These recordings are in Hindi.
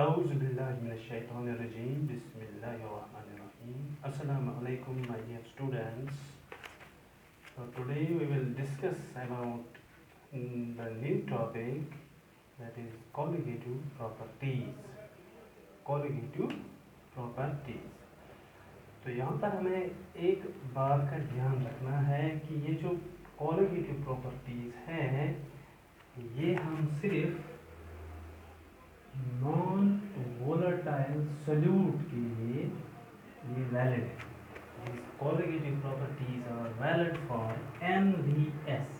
Auzubillahiminash-shaytanir-rajeem. Bismillahir-rahmanir-rahim. Assalamu alaikum, my dear students. So today we will discuss about the new topic, that is colligative properties. Colligative properties. तो यहाँ पर हमें एक बात का ध्यान रखना है कि ये जो colligative properties हैं, ये हम सिर्फ नॉन वोलेटाइल सॉल्यूट के लिए ये वैलिड है. These colligative properties are valid for NVS,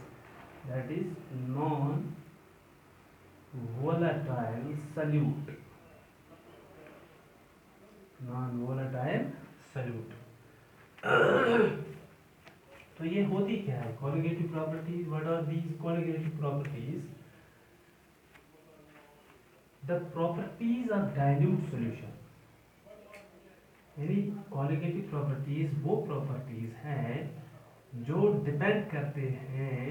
that is non volatile solute. Non volatile solute. तो ये होती क्या है colligative properties? What are these colligative properties? The properties of dilute solution. यानी colligative properties वो properties हैं जो डिपेंड करते हैं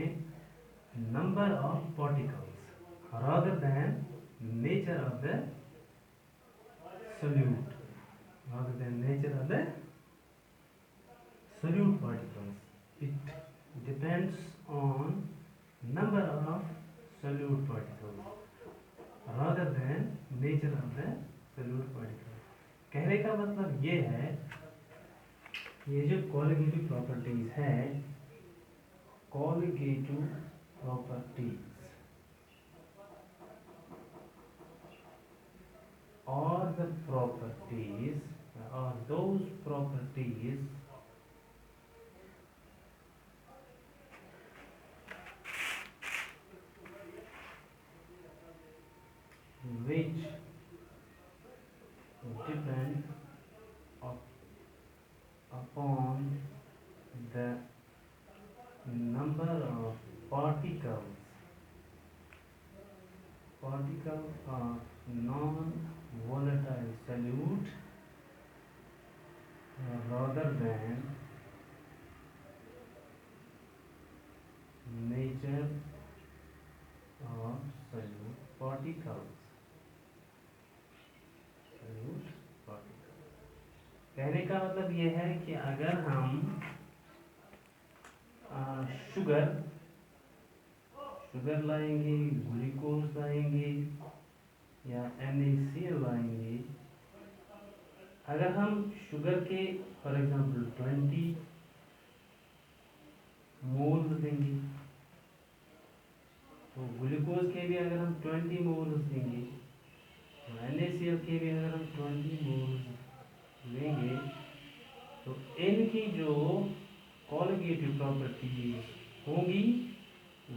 number of particles rather than nature of the solute. Rather than nature of the solute particles, it depends on number of solute particles rather than nature of the solute particles. कहने का मतलब ये है, ये जो colligative properties हैं, colligative properties are the properties or those properties which depend upon the number of particles of non-volatile solute rather than nature of solute particles. कहने का मतलब ये है कि अगर हम शुगर लाएंगे, ग्लूकोज लाएंगे या NaCl लाएंगे, अगर हम शुगर के फॉर एग्जांपल 20 मोल्स देंगे, तो ग्लूकोज के भी अगर हम 20 मोल्स देंगे, तो NaCl के भी अगर हम 20 मोल्स लेंगे, तो इनकी जो colligative properties होंगी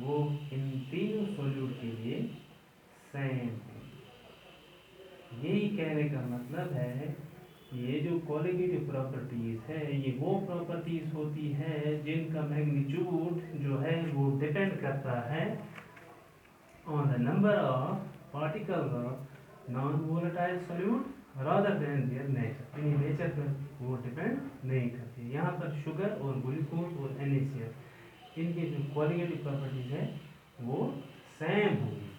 वो इन तीनों सॉल्यूट के लिए सेम होंगी. यही कहने का मतलब है ये जो colligative properties है, ये वो प्रॉपर्टीज होती है जिनका मैग्नीट्यूड जो है वो डिपेंड करता है on the number of particles of non-volatile solute rather than their nature. यानी नेचर पर वो डिपेंड नहीं करती. यहाँ पर शुगर और ग्लूकोज और NaCl इनके जो colligative प्रॉपर्टीज है वो सेम होगी.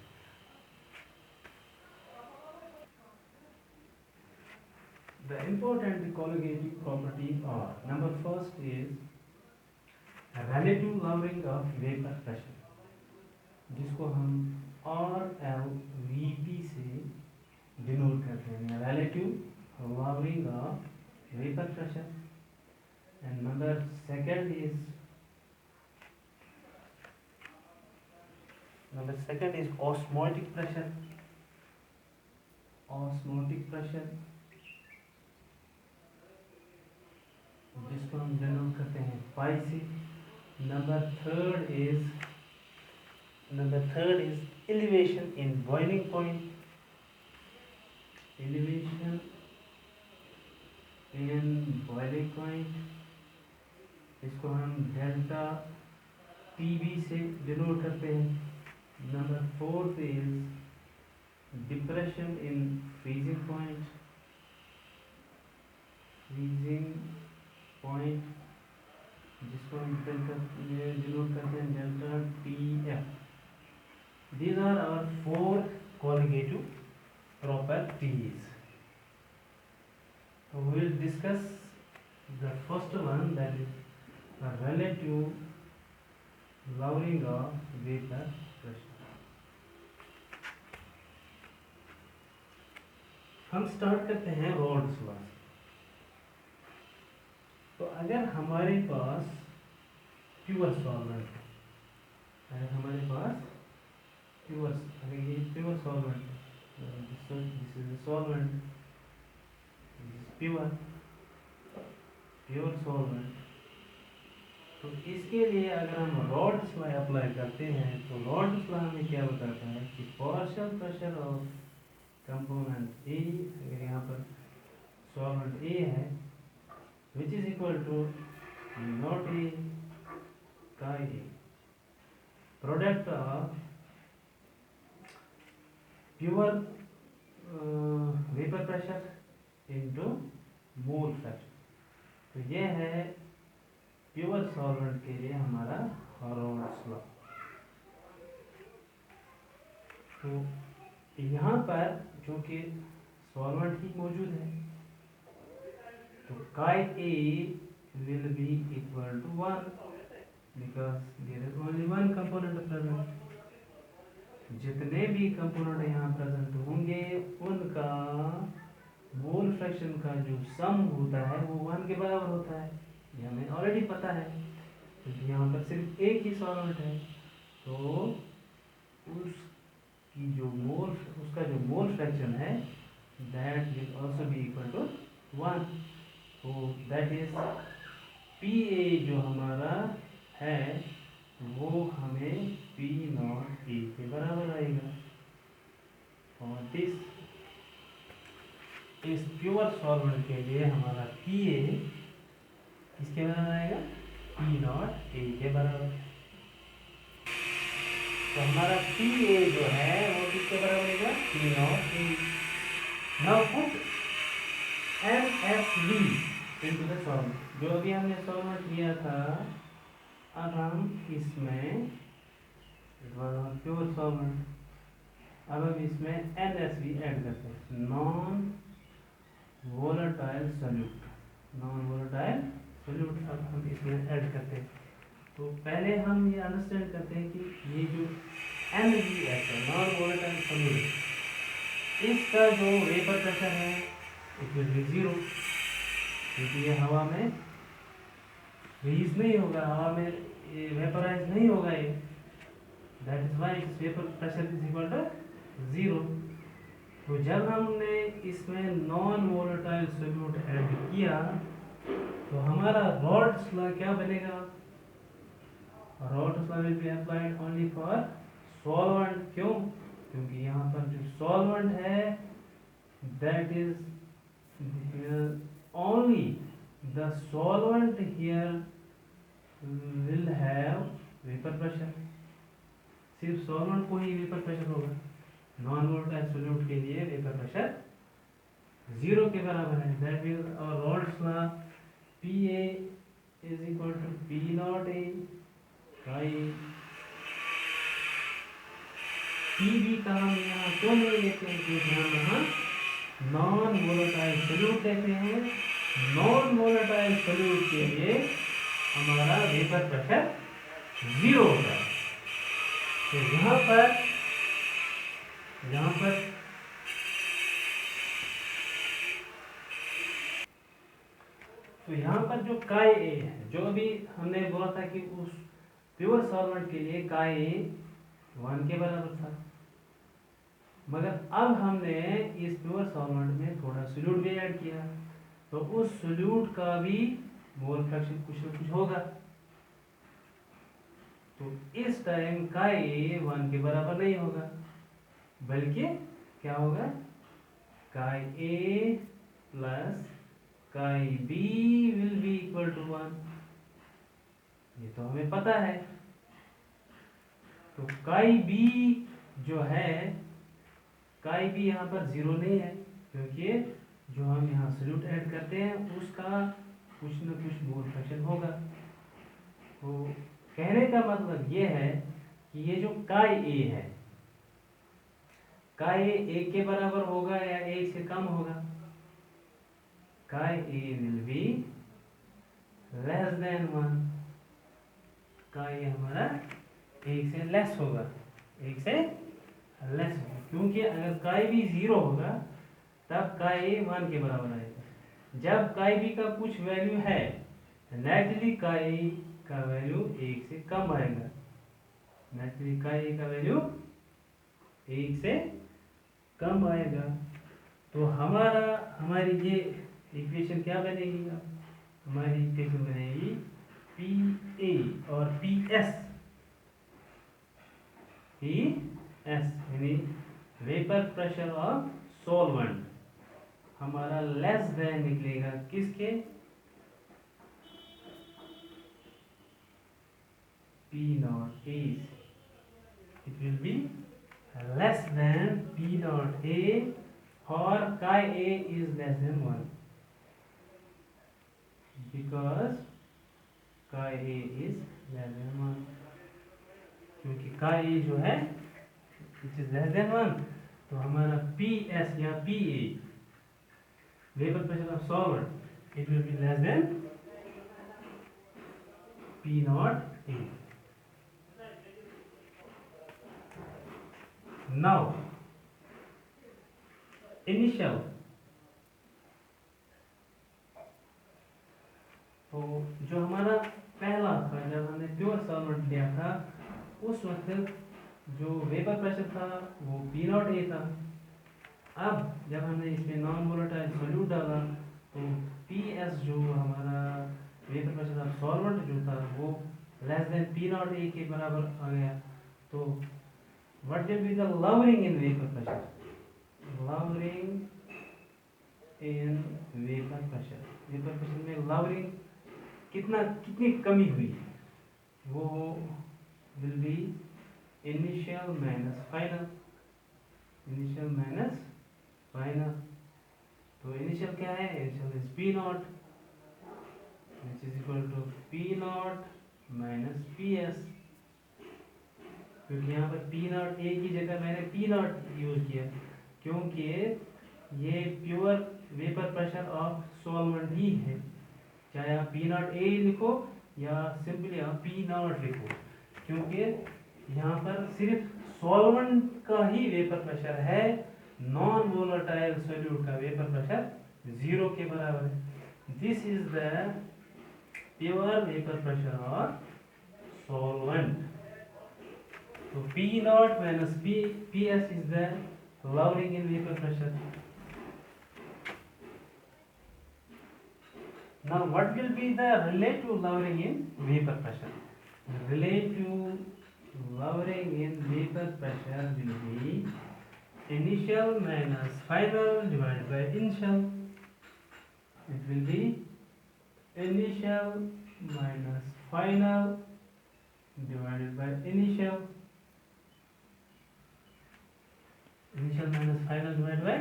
The important colligative properties are, number first is relative lowering of vapor pressure, जिसको हम RLVP से डिनोट करते हैं, relative lowering of vapor pressure. And number second is osmotic pressure. Osmotic pressure जिसको हम डिनोट करते हैं पाई से. Number third is elevation in boiling point. Elevation in boiling point, इसको हम डेल्टा TB से डिनोट करते हैं. Number fourth is depression in freezing point. जिसको हम डिनोट करते हैं delta TF. These are our four colligative properties. Two lowering of vapor pressure। हम स्टार्ट करते हैं रॉल्ड्स लॉ से। तो अगर हमारे पास प्योर सॉल्वेंट है, अगर हमारे पास प्योर, अगर ये pure solvent, this is solvent, pure pure solvent, तो इसके लिए अगर हम रॉल्ड्स लॉ अप्लाई करते हैं तो रॉल्ड्स लॉ हमें क्या बताता है कि partial pressure of component A, अगर यहाँ पर सॉल्वेंट ए है, which is equal to naught A का A, product of pure vapour pressure into mole fraction. तो यह है प्योर सॉल्वेंट के लिए हमारा रॉल्ड्स लॉ। तो यहाँ पर चूंकि सॉल्वेंट ही मौजूद है, तो chi A will be equal to 1 because there is only one component present. जितने भी कंपोनेंट यहाँ प्रेजेंट होंगे उनका मोल फ्रैक्शन का जो सम होता है वो 1 के बराबर होता है, ये हमें ऑलरेडी पता है, क्योंकि यहाँ पर सिर्फ एक ही सॉल्वेंट है। तो उसका जो मोल फ्रैक्शन है that will also be equal to 1। तो दैट इज पी ए जो हमारा है वो हमें पी नॉट ए के बराबर आएगा। और दिस इस प्योर सॉल्वेंट के लिए हमारा पी ए किसके बराबर आएगा, पी नॉट ए के बराबर। तो हमारा पी ए जो है वो किसके बराबर आएगा, P naught A. Now put MFV into the solvent. जो अभी हमने सॉल्वेंट लिया था, अब हम इसमें प्योर सॉल्वेंट, अब हम इसमें NSV ऐड करते हैं, non volatile solute. Non volatile solute अब हम इसमें ऐड करते हैं। तो पहले हम ये अंडरस्टैंड करते हैं कि ये जो NVS है, नॉन वोलेटाइल सॉल्यूट, इसका जो वेपर प्रेशर है इट विल बी 0, क्योंकि ये हवा में रिलीज नहीं होगा, हवा में वेपराइज नहीं होगा ये, that is why its vapour pressure is equal to 0। तो जब हमने इसमें नॉन वोलेटाइल सॉल्यूट ऐड किया तो हमारा रॉल्ड्स लॉ क्या बनेगा, Raoult's law will be applied only for solvent. क्यों, क्योंकि यहाँ पर जो सॉल्वेंट है that is only the solvent here will have vapor pressure। सिर्फ सॉल्वेंट को ही वेपर प्रेशर होगा, नॉन वोलेटाइल सॉल्यूट के लिए वेपर प्रेशर 0 के बराबर है। That means our Raoult's law PA is equal to P naught A by PB का हम यहाँ क्यों नहीं लेते हैं, क्योंकि हम यहाँ नॉन वोलेटाइल सॉल्यूट लेते हैं। नॉन वोलेटाइल सॉल्यूट के लिए हमारा वेपर प्रेशर 0 होता है। तो यहाँ पर तो यहाँ पर जो काई ए है, जो अभी हमने बोला था कि उस प्योर सॉल्वेंट के लिए काई ए 1 के बराबर था, मगर अब हमने इस प्योर सॉल्वेंट में थोड़ा सोल्यूट भी ऐड किया, तो उस सोल्यूट का भी मोल फ्रैक्शन कुछ न कुछ होगा। तो इस टाइम काई ए 1 के बराबर नहीं होगा, बल्कि क्या होगा, chi A plus chi B will be equal to 1। ये तो हमें पता है। तो काई बी जो है, काई बी यहाँ पर 0 नहीं है, क्योंकि जो हम यहाँ सोल्यूट ऐड करते हैं उसका कुछ न कुछ मोल फ्रैक्शन होगा। तो कहने का मतलब ये है कि ये जो काई ए है, काई ए 1 के बराबर होगा या 1 से कम होगा, chi A will be less than 1, का ये हमारा 1 से लेस होगा, 1 से लेस होगा, क्योंकि अगर काई भी 0 होगा तब काई 1 के बराबर आएगा। जब काई भी का कुछ वैल्यू है नेचुरली काई का वैल्यू 1 से कम आएगा, नेचुरली काई का वैल्यू 1 से कम आएगा। तो हमारी ये इक्वेशन क्या बनेगी? हमारी इक्वेशन बनेगी पी ए और पी एस यानी वेपर प्रेशर ऑफ सॉल्वेंट हमारा लेस देन निकलेगा किसके? P naught A. It will be less than P naught A or chi A is less than 1 because chi A is less than 1, क्योंकि chi A जो है which is less than 1, तो हमारा PS या PA vapor pressure of solvent it will be less than P naught A. Now initial, तो जो हमारा पहला था जब हमने प्योर सॉल्वेंट लिया था उस वक्त जो वेपर प्रेशर था वो P नॉट A था। अब जब हमने इसमें नॉन वोलेटाइल सॉल्यूट डाला तो PS जो हमारा वेपर प्रेशर ऑफ सॉल्वेंट जो था वो less than P naught A के बराबर आ गया। तो what will be the lowering in vapor pressure? Lowering in vapor pressure, vapour pressure में lowering कितनी कमी हुई, वो will be initial minus final, initial minus final। तो initial क्या है? initial is P naught which is equal to P naught minus PS, क्योंकि यहाँ पर P naught A की जगह मैंने P naught यूज किया क्योंकि ये pure vapour pressure of solvent ही है, चाहे आप P naught A लिखो या सिंपली आप P naught लिखो, क्योंकि यहाँ पर सिर्फ सॉल्वेंट का ही वेपर प्रेशर है, नॉन वोलेटाइल सॉल्यूट का वेपर प्रेशर 0 के बराबर है। This is the pure vapour pressure of solvent. तो P naught minus PS is the lowering in vapor pressure. Now what will be the relative lowering in vapor pressure? Relative lowering in vapor pressure will be initial minus final divided by initial. It will be initial minus final divided by initial. Initial minus final divided by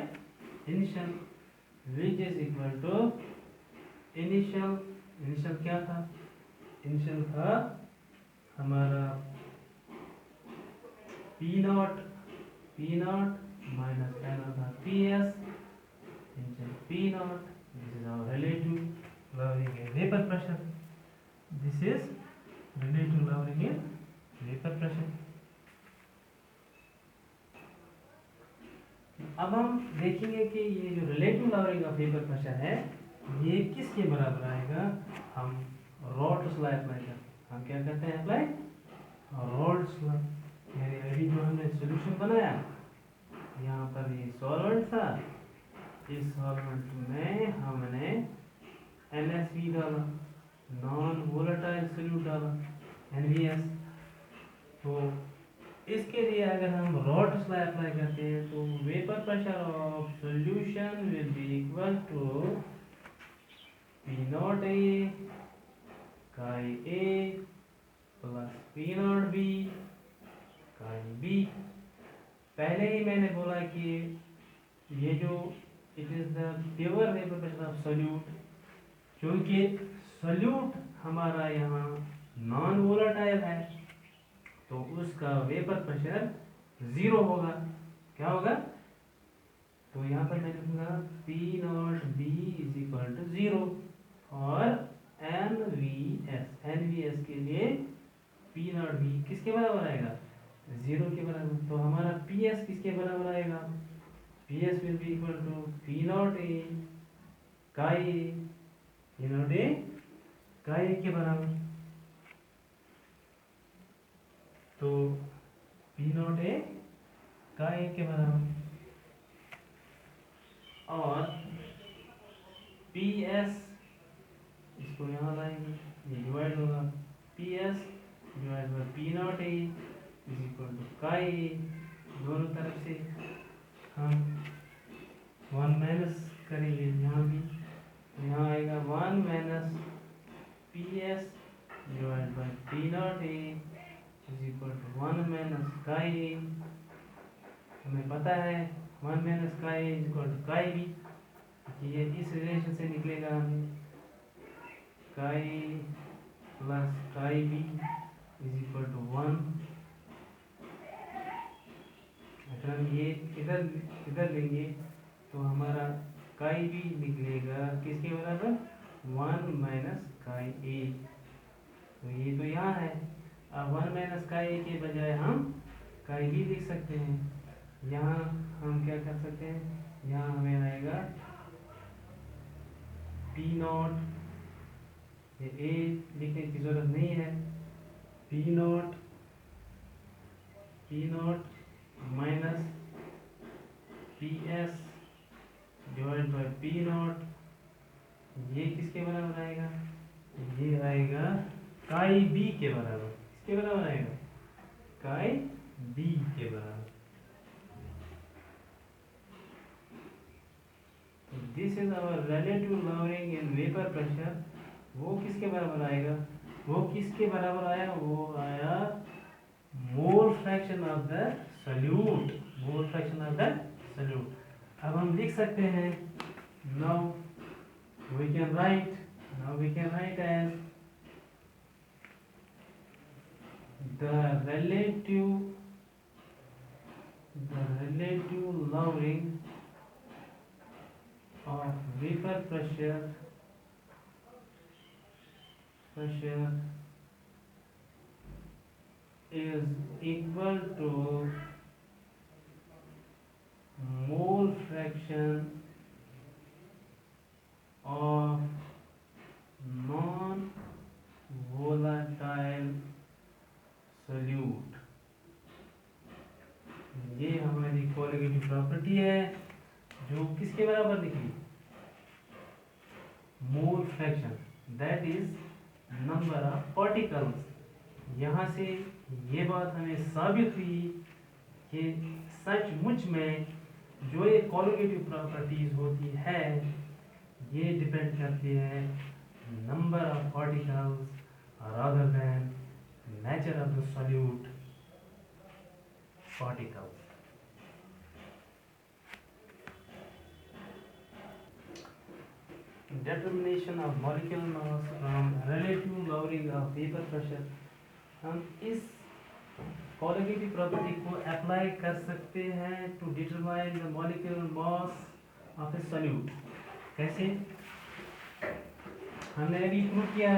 initial, which is equal to initial क्या था? initial था हमारा P naught minus final था PS, initial P naught, this is our relative lowering in vapor pressure, this is relative lowering in vapor pressure। अब हम देखेंगे कि ये जो relative lowering of vapour pressure है ये किसके बराबर आएगा? हम रॉल्ड्स लॉ अप्लाई करते हैं। हम क्या करते हैं? Apply Raoult's law. यानी अभी जो हमने सॉल्यूशन बनाया, यहाँ पर ये सॉल्वेंट था, इस सॉल्वेंट में हमने NaCl डाला, नॉन वोलेटाइल सॉल्यूट डाला NaCl। तो इसके लिए अगर हम रॉल्ड्स लॉ अप्लाई करते हैं तो vapour pressure of solution will be equal to P naught A chi A plus P naught B chi B। पहले ही मैंने बोला कि ये जो it is the pure vapour pressure of solute, क्योंकि सॉल्यूट हमारा यहाँ नॉन वोलेटाइल है तो उसका वेपर प्रेशर 0 होगा। क्या होगा? तो यहाँ पर मैं लिखूंगा P naught B is equal to 0 और NVS के लिए पी नॉट बी किसके बराबर आएगा, 0 के बराबर। तो हमारा पी एस किसके बराबर आएगा, P S will be equal to P naught A chi A, P naught A chi ए के बराबर। तो पी नॉट ए काई ए के बराबर। और पी एस इसको यहाँ लाएंगे, ये डिवाइड होगा, P S divide by P naught A is equal to chi A. दोनों तरफ से हम 1 माइनस करेंगे यहाँ भी, तो यहाँ आएगा 1 minus P S divide by P naught A is equal to 1 minus chi A. हमें पता है 1 minus chi A is equal to chi B, ये इस रिलेशन से निकलेगा हमें काई plus chi B is equal to 1। अगर हम ये इधर लेंगे तो हमारा काई बी निकलेगा किसके बराबर, 1 माइनस काई ए। तो ये तो यहाँ है, अब 1 माइनस काई ए के बजाय हम काई बी लिख सकते हैं। यहाँ हम क्या कर सकते हैं, यहाँ हमें आएगा पी नॉट, ये ए लिखने की जरूरत नहीं है, P naught minus P S divide by P naught, ये किसके बराबर आएगा, ये आएगा काई बी के बराबर। किसके बराबर आएगा, काई बी के बराबर। This is our relative lowering in vapour pressure. वो किसके बराबर आएगा, वो किसके बराबर आया, वो आया mole fraction of the solute, mole fraction of the solute. अब हम लिख सकते हैं, now we can write as the relative lowering of vapor pressure is equal to mole fraction of non volatile solute। ये हमारी कोलिगेटिव प्रॉपर्टी है जो किसके बराबर निकली, mole fraction, that is number of particles. यहाँ से ये बात हमें साबित हुई कि सचमुच में जो ये कोलिगेटिव प्रॉपर्टीज होती है ये डिपेंड करती है number of particles rather than nature of the solute particles। Determination of molecular mass from relative lowering of vapor pressure। हम इस कोलिगेटिव प्रॉपर्टी को अप्लाई कर सकते हैं to determine the molecular mass of a solute. कैसे, हमने अभी प्रूव किया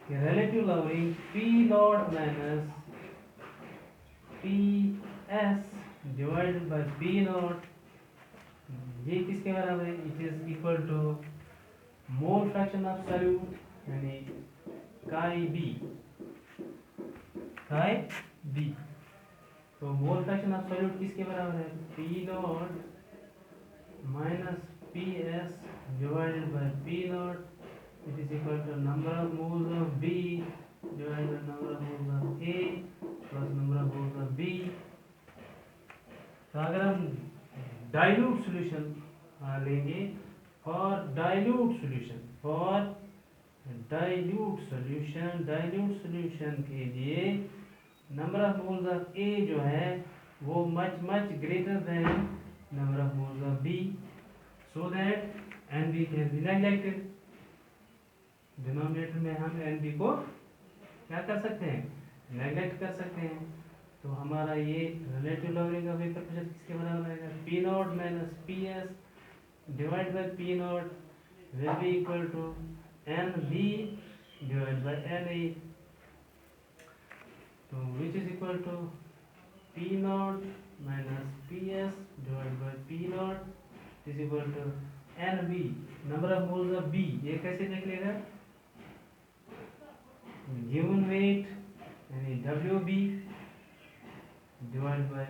कि relative lowering P naught minus P S divided by P naught, ये किसके बराबर है, it is equal to mole fraction of solute यानी काई बी। तो मोल फ्रैक्शन ऑफ सॉल्यूट किसके बराबर है, P naught minus P S divided by P naught, it is equal to number of moles of B divided by number of moles of A plus number of moles of B. तो अगर हम डाइल्यूट सॉल्यूशन लेंगे, फॉर डाइल्यूट सॉल्यूशन के लिए number of moles of A जो है वो much greater than number of moles of B, so that N B can be neglected. Denominator में हम एन बी को क्या कर सकते हैं, नेग्लेक्ट कर सकते हैं। तो हमारा ये relative lowering of vapour pressure किसके बराबर आएगा, P naught minus P S divide by P naught will be equal to N B divide by N A. तो which is equal to P naught minus PS divided by P naught is equal to NB, number of moles of B। ये कैसे निकलेगा? given weight यानी WB divided by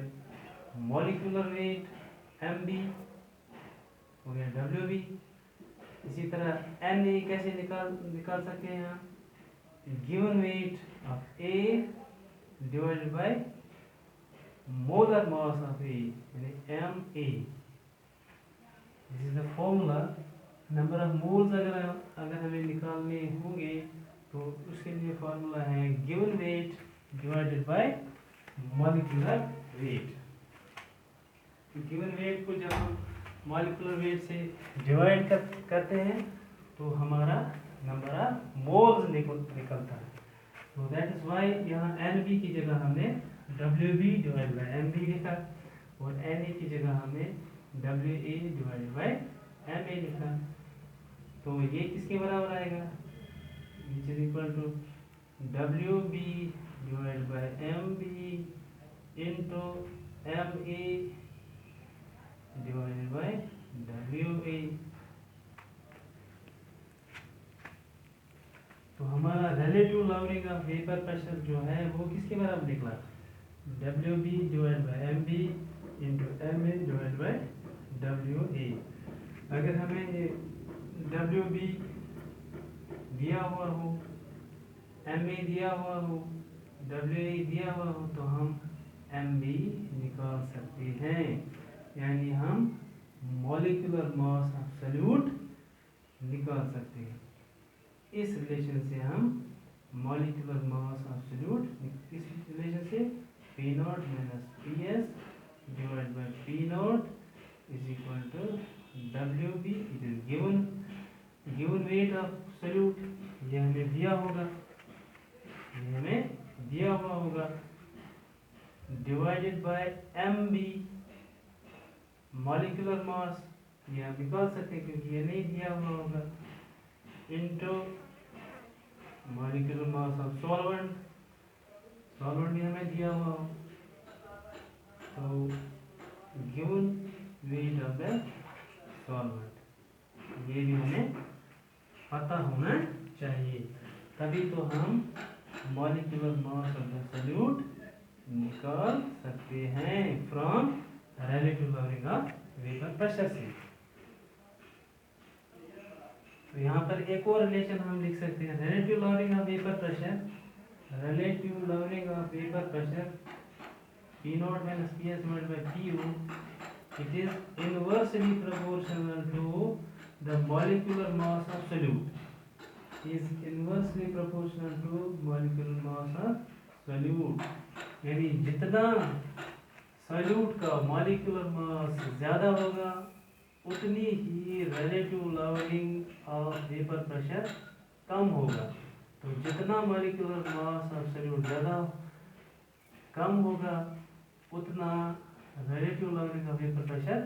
molecular weight MB हो गया WB। इसी तरह Na कैसे निकाल सकते हैं हम? given weight of A divided by molar mass of A यानी Ma। This is the formula. Number of moles अगर हमें निकालने होंगे तो उसके लिए फॉर्मूला है given weight divided by molecular weight. Given weight को जब हम मॉलिक्यूलर वेट से डिवाइड करते हैं तो हमारा नंबर ऑफ मोल्स निकलता है। तो दैट इज वाई यहाँ NB की जगह हमने WB डिवाइड बाय MB लिखा और Na की जगह हमने WA डिवाइडेड बाय MA लिखा। तो ये किसके बराबर आएगा? Which is equal to WB divided by MB into MA divided by WA। तो हमारा relative lowering of vapour pressure जो है वो किसके बराबर निकला? WB divide by MB into MA divide by WA। अगर हमें ये WB दिया हुआ हो, MA दिया हुआ हो, WA दिया हुआ हो तो हम MB निकाल सकते हैं, यानी हम मॉलिक्यूलर मास ऑफ सॉल्यूट निकाल सकते हैं। इस रिलेशन से हम मॉलिक्यूलर मास ऑफ सॉल्यूट, इस रिलेशन से P not minus PS divide by P not is equal to WB। it is given weight of solute, ये हमें दिया होगा, ये हमें दिया हुआ होगा, divided by MB molecular mass, ये हम निकाल सकते हैं क्योंकि ये नहीं दिया हुआ होगा, into molecular mass of solvent भी हमें दिया हुआ हो, तो given weight of the solvent, ये भी हमें पता होना चाहिए, तभी तो हम molecular mass of the solute निकाल सकते हैं from relative lowering of vapour pressure से। तो यहाँ पर एक और रिलेशन हम लिख सकते हैं, relative lowering of vapour pressure, relative lowering of vapour pressure P not minus PS divided by PU, it is inversely proportional to the molecular mass of solute, is inversely proportional to molecular mass of solute, यानी जितना सॉल्यूट का मॉलिक्यूलर मास ज़्यादा होगा उतनी ही relative lowering of vapour pressure कम होगा। तो जितना मॉलिक्यूलर मास ऑफ सॉल्यूट ज़्यादा कम होगा उतना relative lowering of vapor pressure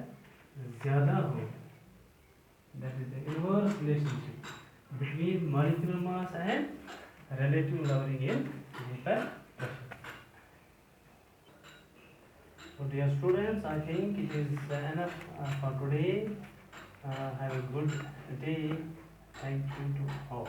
ज़्यादा हो। That is the inverse relationship between molecular mass and relative lowering in vapor pressure. So dear students, I think it is enough for today. Have a good day. Thank you to all.